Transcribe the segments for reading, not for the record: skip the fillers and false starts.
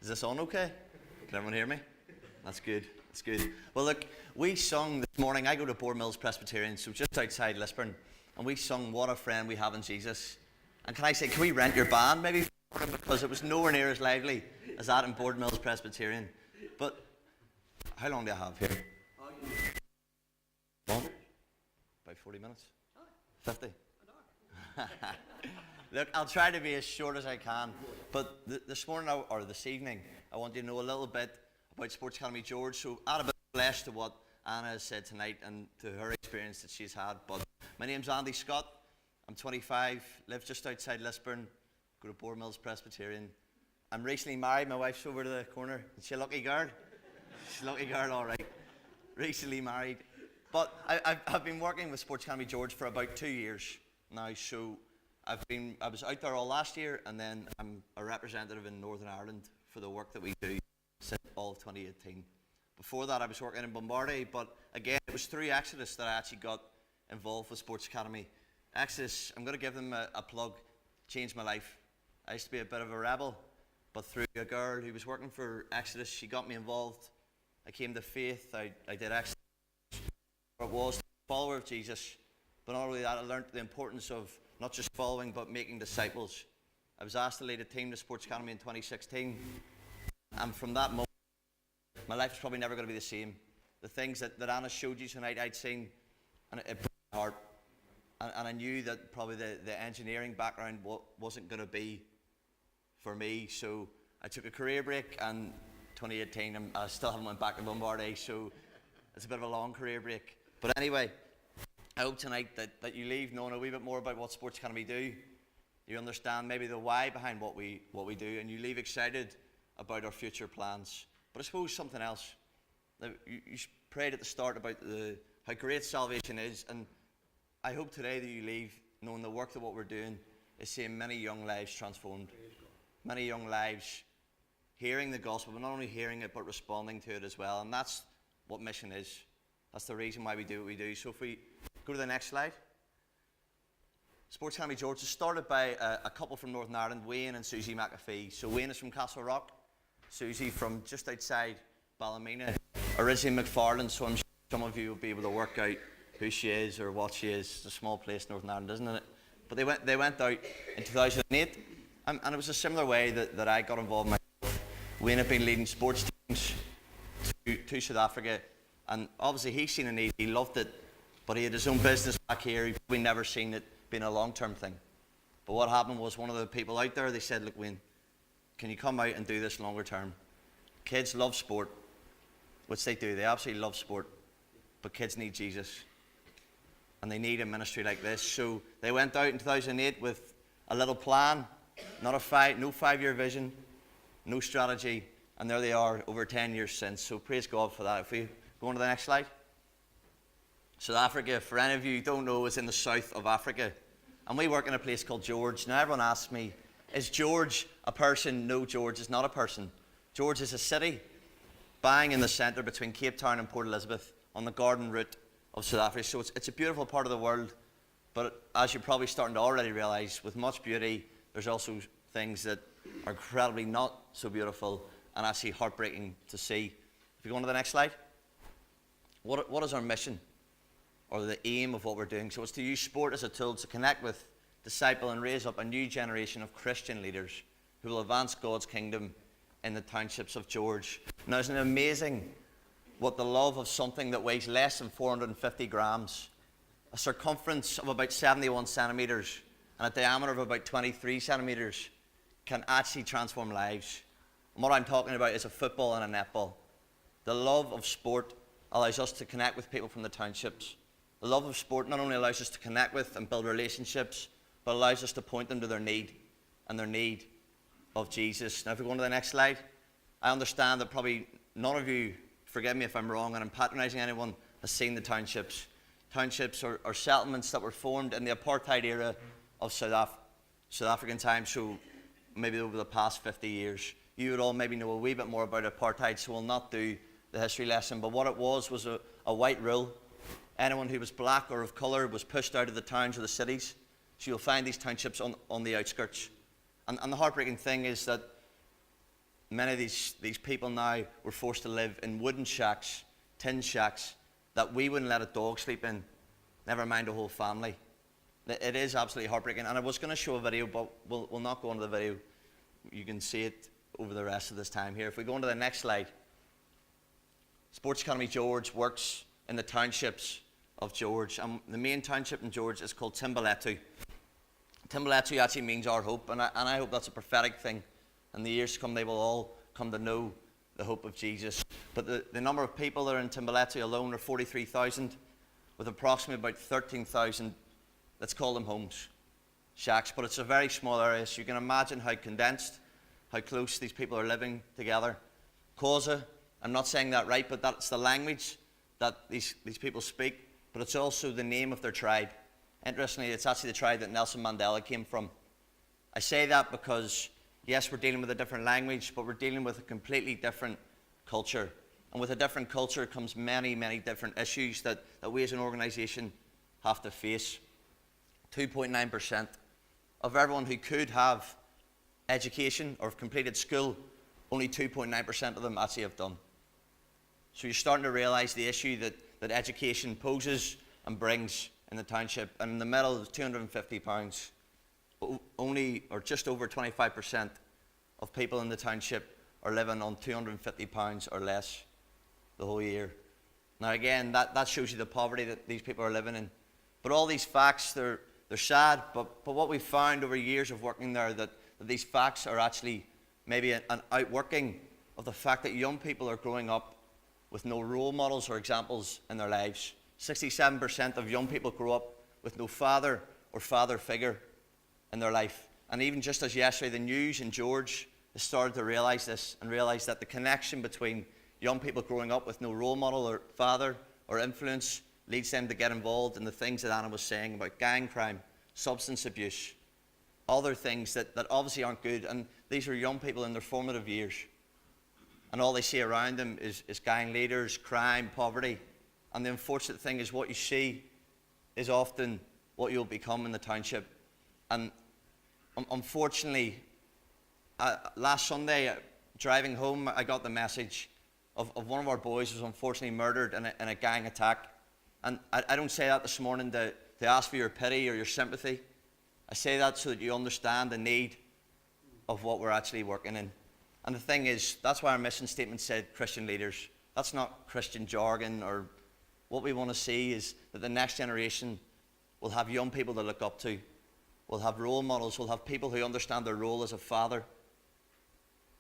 Is this on okay? Can everyone hear me? That's good. That's good. Well, look, we sung this morning. I go to Bournemills Mills Presbyterian, so just outside Lisburn, and we sung "What a Friend We Have in Jesus." And can I say, can we rent your band maybe? Because it was nowhere near as lively as that in Bournemills Mills Presbyterian. But how long do I have here? What? About 40 minutes? 50? Look, I'll try to be as short as I can, but this morning, or this evening, I want you to know a little bit about Sports Academy George, so add a bit of flesh to what Anna has said tonight and to her experience that she's had. But my name's Andy Scott, I'm 25, live just outside Lisburn, go to Bournemills Mills Presbyterian. I'm recently married, my wife's over to the corner. Is she a lucky girl? She's a lucky girl, all right. Recently married. But I've been working with Sports Academy George for about 2 years now, so I was out there all last year, and then I'm a representative in Northern Ireland for the work that we do since all of 2018. Before that, I was working in Bombardier, but again, it was through Exodus that I actually got involved with Sports Academy. Exodus, I'm going to give them a plug, changed my life. I used to be a bit of a rebel, but through a girl who was working for Exodus, she got me involved. I came to faith, I did Exodus. It was a follower of Jesus, but not only that, I learned the importance of not just following, but making disciples. I was asked to lead a team to Sports Academy in 2016, and from that moment, my life is probably never going to be the same. The things that Anna showed you tonight, I'd seen, and it broke my heart. And I knew that probably the engineering background wasn't going to be for me, so I took a career break, and 2018, I still haven't went back to Bombardier, so it's a bit of a long career break. But anyway, I hope tonight that you leave knowing a wee bit more about what Sports Academy do. You understand maybe the why behind what we do, and you leave excited about our future plans. But I suppose something else. You prayed at the start about how great salvation is, and I hope today that you leave knowing the work that what we're doing is seeing many young lives transformed. Many young lives hearing the gospel, but not only hearing it, but responding to it as well. And that's what mission is. That's the reason why we do what we do. So if we go to the next slide. Sports Academy George is started by a couple from Northern Ireland, Wayne and Susie McAfee. So Wayne is from Castle Rock, Susie from just outside Ballymena, originally McFarland, so I'm sure some of you will be able to work out who she is or what she is. It's a small place in Northern Ireland, isn't it? But they went out in 2008, and it was a similar way that I got involved myself. Wayne had been leading sports teams to South Africa, and obviously he's seen a need, he loved it, but he had his own business back here. He'd probably never seen it being a long-term thing. But what happened was one of the people out there, they said, look, Wayne, can you come out and do this longer term? Kids love sport, which they do. They absolutely love sport. But kids need Jesus. And they need a ministry like this. So they went out in 2008 with a little plan, no 5-year vision, no strategy. And there they are over 10 years since. So praise God for that. If we go on to the next slide. South Africa, for any of you who don't know, is in the south of Africa. And we work in a place called George. Now everyone asks me, is George a person? No, George is not a person. George is a city, bang in the centre between Cape Town and Port Elizabeth on the garden route of South Africa. So it's a beautiful part of the world, but as you're probably starting to already realise, with much beauty, there's also things that are incredibly not so beautiful and actually heartbreaking to see. If you go on to the next slide. What is our mission, or the aim of what we're doing? So it's to use sport as a tool to connect with, disciple and raise up a new generation of Christian leaders who will advance God's kingdom in the townships of George. Now, isn't it amazing what the love of something that weighs less than 450 grams, a circumference of about 71 centimetres, and a diameter of about 23 centimetres can actually transform lives. And what I'm talking about is a football and a netball. The love of sport allows us to connect with people from the townships. The love of sport not only allows us to connect with and build relationships, but allows us to point them to their need and their need of Jesus. Now, if we go on to the next slide, I understand that probably none of you, forgive me if I'm wrong and I'm patronising anyone, has seen the townships. Townships are settlements that were formed in the apartheid era of South African times, so maybe over the past 50 years. You would all maybe know a wee bit more about apartheid, so we'll not do the history lesson, but what it was a white rule. Anyone who was black or of colour was pushed out of the towns or the cities. So you'll find these townships on the outskirts. And the heartbreaking thing is that many of these people now were forced to live in wooden shacks, tin shacks, that we wouldn't let a dog sleep in, never mind a whole family. It is absolutely heartbreaking. And I was going to show a video, but we'll not go into the video. You can see it over the rest of this time here. If we go on to the next slide. Sports Academy George works in the townships of George. And the main township in George is called Timbalettu. Timbalettu actually means our hope. And I hope that's a prophetic thing. In the years to come, they will all come to know the hope of Jesus. But the number of people that are in Timbalettu alone are 43,000, with approximately about 13,000, let's call them homes, shacks. But it's a very small area, so you can imagine how condensed, how close these people are living together. Kosa, I'm not saying that right, but that's the language that these people speak, but it's also the name of their tribe. Interestingly, it's actually the tribe that Nelson Mandela came from. I say that because, yes, we're dealing with a different language, but we're dealing with a completely different culture. And with a different culture comes many, many different issues that we as an organisation have to face. 2.9% of everyone who could have education or have completed school, only 2.9% of them actually have done. So you're starting to realise the issue that education poses and brings in the township. And in the middle of £250, only or just over 25% of people in the township are living on £250 or less the whole year. Now again, that shows you the poverty that these people are living in. But all these facts, they're sad, but what we've found over years of working there, that these facts are actually maybe an outworking of the fact that young people are growing up with no role models or examples in their lives. 67% of young people grow up with no father or father figure in their life. And even just as yesterday, the news in George has started to realise this and realise that the connection between young people growing up with no role model or father or influence leads them to get involved in the things that Anna was saying about gang crime, substance abuse, other things that obviously aren't good. And these are young people in their formative years. And all they see around them is gang leaders, crime, poverty. And the unfortunate thing is what you see is often what you'll become in the township. And unfortunately, last Sunday, driving home, I got the message of one of our boys who was unfortunately murdered in a gang attack. And I don't say that this morning to ask for your pity or your sympathy. I say that so that you understand the need of what we're actually working in. And the thing is, that's why our mission statement said Christian leaders. That's not Christian jargon. Or what we want to see is that the next generation will have young people to look up to. We'll have role models. We'll have people who understand their role as a father.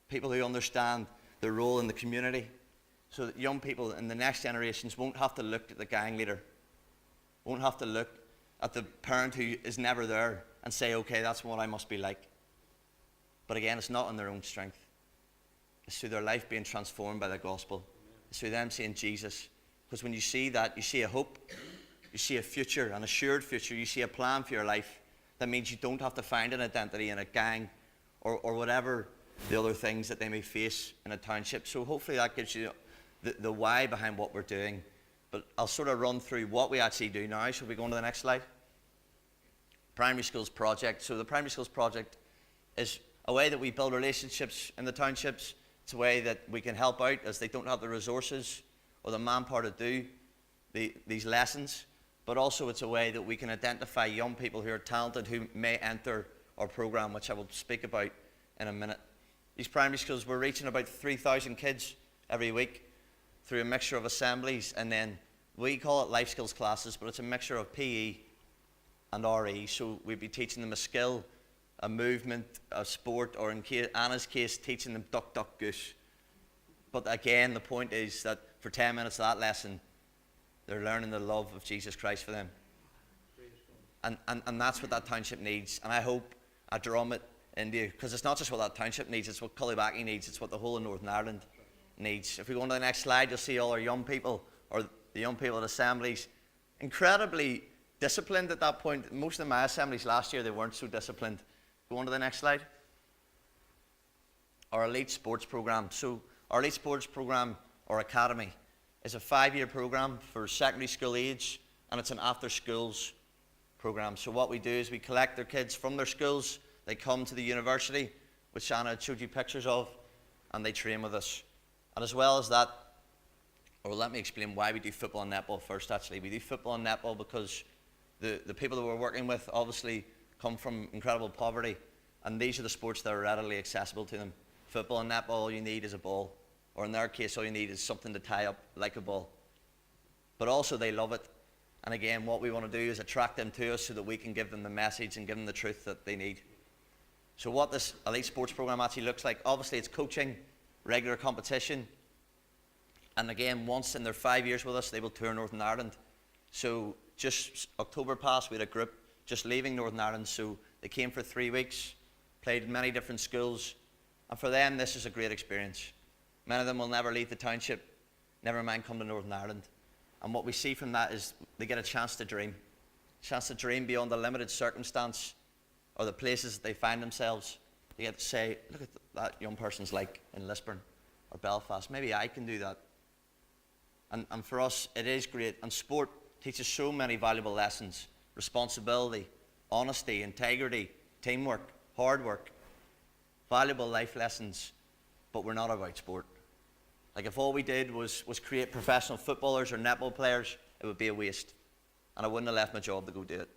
People who understand their role in the community. So that young people in the next generations won't have to look at the gang leader. Won't have to look at the parent who is never there and say, okay, that's what I must be like. But again, it's not in their own strength. It's through their life being transformed by the gospel. It's through them seeing Jesus. Because when you see that, you see a hope. You see a future, an assured future. You see a plan for your life. That means you don't have to find an identity in a gang or whatever the other things that they may face in a township. So hopefully that gives you the why behind what we're doing. But I'll sort of run through what we actually do now. Shall we go on to the next slide? Primary Schools Project. So the Primary Schools Project is a way that we build relationships in the townships. It's a way that we can help out as they don't have the resources or the manpower to do these lessons. But also it's a way that we can identify young people who are talented who may enter our program, which I will speak about in a minute. These primary schools, we're reaching about 3,000 kids every week through a mixture of assemblies, and then we call it life skills classes, but it's a mixture of PE and RE. So we'd be teaching them a skill, a movement, a sport, or in Anna's case, teaching them duck, duck, goose. But again, the point is that for 10 minutes of that lesson, they're learning the love of Jesus Christ for them. And that's what that township needs. And I hope I drum it into you, because it's not just what that township needs, it's what Cullybackey needs, it's what the whole of Northern Ireland needs. If we go on to the next slide, you'll see all our young people, or the young people at assemblies, incredibly disciplined at that point. Most of my assemblies last year, they weren't so disciplined. Go on to the next slide. Our elite sports program. So our elite sports program, or academy, is a 5-year program for secondary school age, and it's an after schools program. So what we do is we collect their kids from their schools. They come to the university, which Anna showed you pictures of, and they train with us. And as well as that, or let me explain why we do football and netball first actually. We do football and netball because the people that we're working with obviously come from incredible poverty, and these are the sports that are readily accessible to them. Football and netball, all you need is a ball, or in their case, all you need is something to tie up like a ball. But also they love it, and again, what we want to do is attract them to us so that we can give them the message and give them the truth that they need. So what this elite sports program actually looks like, obviously it's coaching, regular competition, and again, once in their 5 years with us, they will tour Northern Ireland. So just October past, we had a group just leaving Northern Ireland, so they came for 3 weeks, played in many different schools, and for them, this is a great experience. Many of them will never leave the township, never mind come to Northern Ireland. And what we see from that is they get a chance to dream beyond the limited circumstance or the places that they find themselves. They get to say, look at that young person's like in Lisburn or Belfast. Maybe I can do that. And for us, it is great. And sport teaches so many valuable lessons: responsibility, honesty, integrity, teamwork, hard work, valuable life lessons. But we're not about sport. Like if all we did was create professional footballers or netball players, it would be a waste. And I wouldn't have left my job to go do it.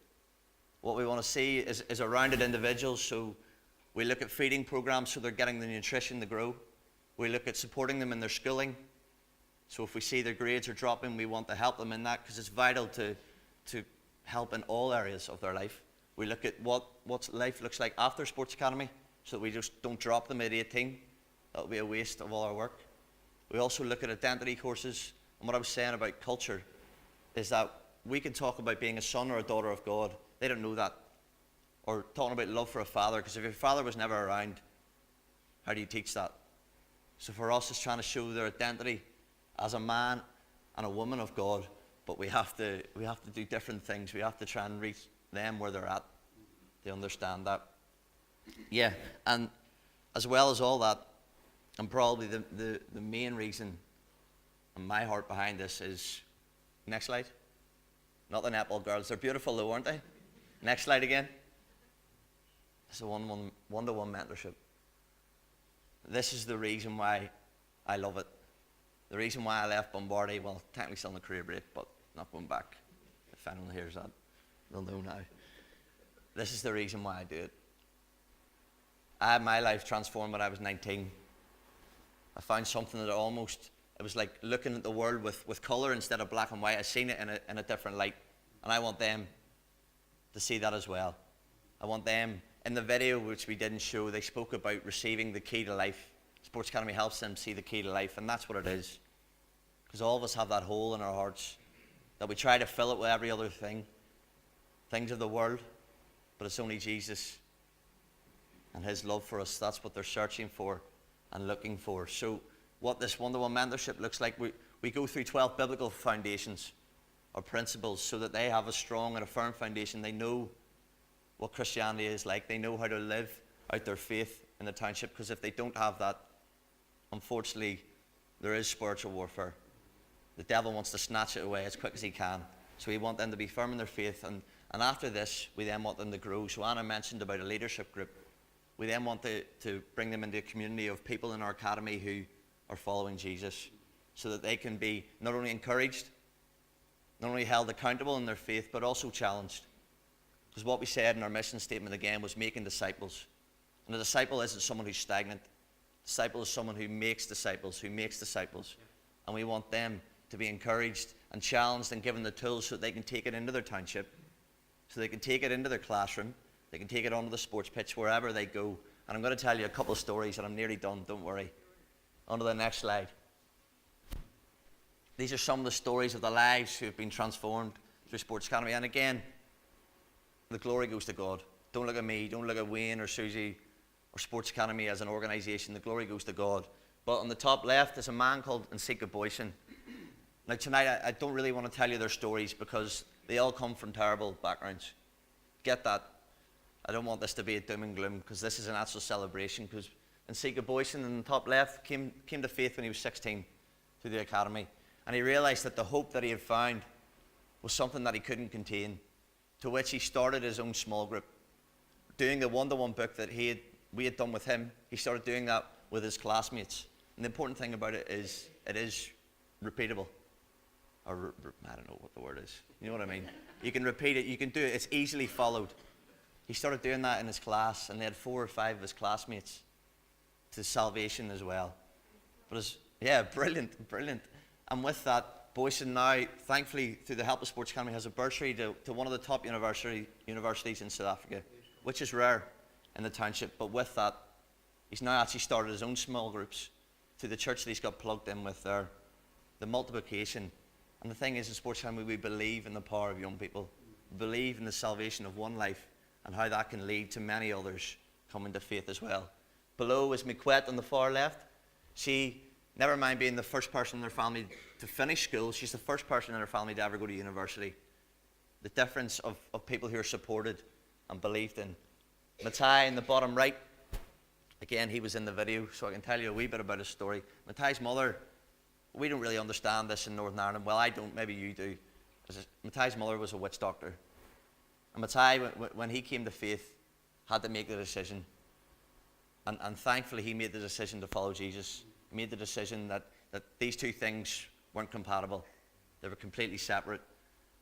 What we want to see is a rounded individuals. So we look at feeding programs so they're getting the nutrition to grow. We look at supporting them in their schooling. So if we see their grades are dropping, we want to help them in that, because it's vital to help in all areas of their life. We look at what life looks like after sports academy, so that we just don't drop them at 18. That would be a waste of all our work. We also look at identity courses, and what I was saying about culture is that we can talk about being a son or a daughter of God. They don't know that. Or talking about love for a father, because if your father was never around, how do you teach that? So for us, it's trying to show their identity as a man and a woman of God, but we have to do different things. We have to try and reach them where they're at. They understand that. Yeah, and as well as all that, and probably the main reason and my heart behind this is, next slide. Not the netball girls. They're beautiful though, aren't they? Next slide again. It's a one-to-one mentorship. This is the reason why I love it. The reason why I left Bombardier, well, technically still on the career break, but not going back. If anyone hears that, they'll know now. This is the reason why I do it. I had my life transformed when I was 19. I found something that it was like looking at the world with colour instead of black and white. I seen it in a different light. And I want them to see that as well. I want them, in the video which we didn't show, they spoke about receiving the key to life. Sports Academy helps them see the key to life, and that's what it is. Because all of us have that hole in our hearts that we try to fill it with every other thing. Things of the world, but it's only Jesus and his love for us. That's what they're searching for and looking for. So what this one-to-one mentorship looks like, we go through 12 biblical foundations or principles so that they have a strong and a firm foundation. They know what Christianity is like. They know how to live out their faith in the township, because if they don't have that, unfortunately, there is spiritual warfare. The devil wants to snatch it away as quick as he can. So we want them to be firm in their faith. And after this, we then want them to grow. So Anna mentioned about a leadership group. We then want to bring them into a community of people in our academy who are following Jesus, so that they can be not only encouraged, not only held accountable in their faith, but also challenged. Because what we said in our mission statement again was making disciples. And a disciple isn't someone who's stagnant. A disciple is someone who makes disciples, And we want them to be encouraged and challenged and given the tools so that they can take it into their township, so they can take it into their classroom, they can take it onto the sports pitch, wherever they go. And I'm going to tell you a couple of stories, and I'm nearly done, don't worry. On to the next slide. These are some of the stories of the lives who have been transformed through Sports Academy. And again, the glory goes to God. Don't look at me, don't look at Wayne or Susie or Sports Academy as an organisation. The glory goes to God. But on the top left is a man called Nsika Boyson. Now tonight I don't really want to tell you their stories because they all come from terrible backgrounds. Get that. I don't want this to be a doom and gloom, because this is an actual celebration. Because Nsika Boyson in the top left came to faith when he was 16 through the academy. And he realised that the hope that he had found was something that he couldn't contain, to which he started his own small group. Doing the one-to-one book that we had done with him, he started doing that with his classmates. And the important thing about it is repeatable. Or I don't know what the word is. You know what I mean? You can repeat it, you can do it, it's easily followed. He started doing that in his class, and they had 4 or 5 of his classmates to salvation as well. But brilliant. And with that, Boyson now, thankfully, through the help of Sports Academy, has a bursary to one of the top universities in South Africa, which is rare in the township. But with that, he's now actually started his own small groups through the church that he's got plugged in with there. The multiplication. And the thing is, in Sports Academy, we believe in the power of young people. We believe in the salvation of one life and how that can lead to many others coming to faith as well. Below is Miquette on the far left. She, never mind being the first person in their family to finish school, she's the first person in her family to ever go to university. The difference of people who are supported and believed in. Matai in the bottom right, again, he was in the video, so I can tell you a wee bit about his story. Matai's mother, we don't really understand this in Northern Ireland. Well, I don't, maybe you do. Matai's mother was a witch doctor. And Matai, when he came to faith, had to make the decision. And thankfully, he made the decision to follow Jesus. He made the decision that these two things weren't compatible. They were completely separate.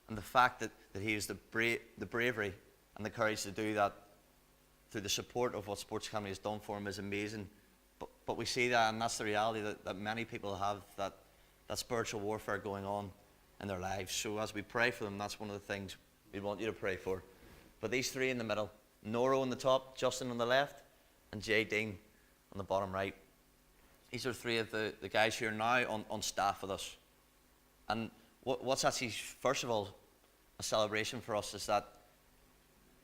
And the fact that he has the bravery and the courage to do that through the support of what Sports Academy has done for him is amazing. But we see that, and that's the reality, that many people have that spiritual warfare going on in their lives. So as we pray for them, that's one of the things we want you to pray for. But these 3 in the middle, Noro on the top, Justin on the left, and Jay Dean on the bottom right. These are 3 of the guys who are now on staff with us. And what's actually, first of all, a celebration for us is that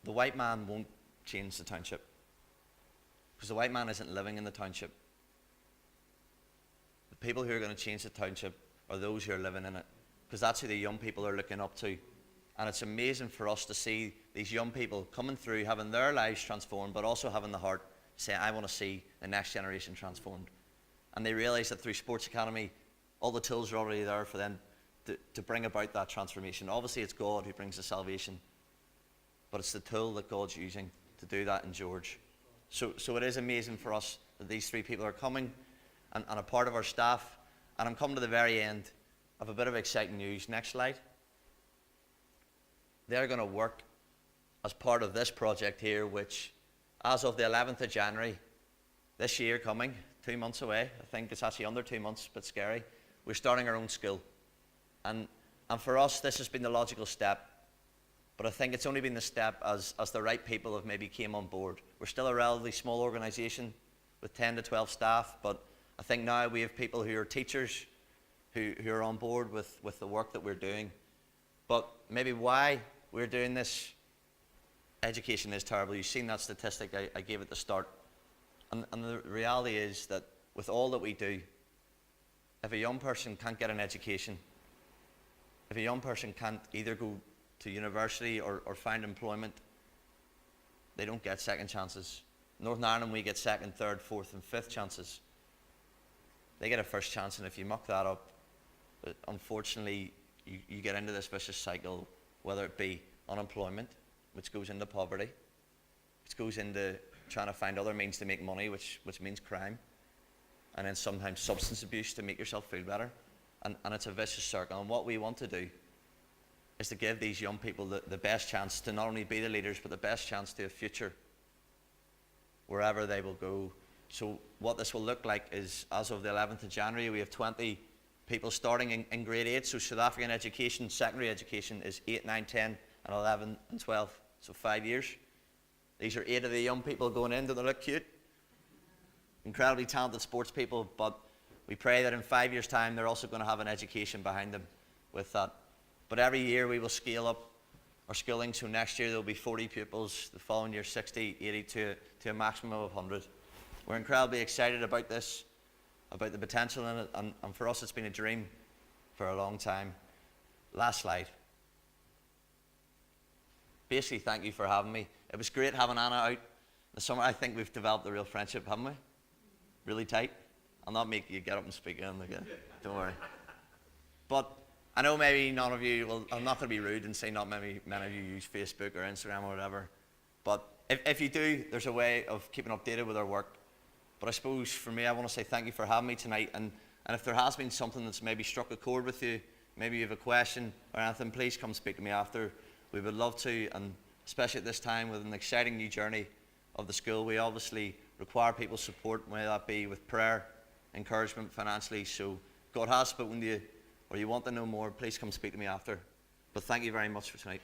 the white man won't change the township. Because the white man isn't living in the township. The people who are going to change the township are those who are living in it. Because that's who the young people are looking up to. And it's amazing for us to see these young people coming through, having their lives transformed, but also having the heart saying, I want to see the next generation transformed. And they realise that through Sports Academy, all the tools are already there for them to bring about that transformation. Obviously, it's God who brings the salvation, but it's the tool that God's using to do that in George. So it is amazing for us that these 3 people are coming and a part of our staff. And I'm coming to the very end of a bit of exciting news. Next slide. They're going to work as part of this project here, which as of the 11th of January, this year coming, 2 months away, I think it's actually under 2 months, a bit scary, we're starting our own school. And for us, this has been the logical step. But I think it's only been the step as the right people have maybe came on board. We're still a relatively small organisation with 10 to 12 staff, but I think now we have people who are teachers who are on board with the work that we're doing. But maybe why we're doing this, education is terrible. You've seen that statistic I gave at the start. And the reality is that with all that we do, if a young person can't get an education, if a young person can't either go to university or find employment, they don't get second chances. Northern Ireland, we get second, third, fourth and fifth chances. They get a first chance, and if you muck that up, unfortunately, you get into this vicious cycle, whether it be unemployment, which goes into poverty, which goes into trying to find other means to make money, which means crime, and then sometimes substance abuse to make yourself feel better. And it's a vicious circle. And what we want to do is to give these young people the best chance to not only be the leaders, but the best chance to a future wherever they will go. So what this will look like is, as of the 11th of January, we have 20 people starting in grade 8. So South African education, secondary education, is 8, 9, 10, and 11 and 12. So 5 years. These are 8 of the young people going in. Do they look cute? Incredibly talented sports people, but we pray that in 5 years' time they're also going to have an education behind them with that. But every year we will scale up our schooling, so next year there will be 40 pupils, the following year 60, 80 to a maximum of 100. We're incredibly excited about this, about the potential in it, and for us it's been a dream for a long time. Last slide. Basically, thank you for having me. It was great having Anna out in the summer. I think we've developed a real friendship, haven't we? Really tight. I'll not make you get up and speak in again. Don't worry. But I know maybe none of you, well, I'm not going to be rude and say not many of you use Facebook or Instagram or whatever. But if you do, there's a way of keeping updated with our work. But I suppose for me, I want to say thank you for having me tonight. And if there has been something that's maybe struck a chord with you, maybe you have a question or anything, please come speak to me after. We would love to, and especially at this time with an exciting new journey of the school, we obviously require people's support, whether that be with prayer, encouragement, financially. So God has spoken to you, or you want to know more, please come speak to me after. But thank you very much for tonight.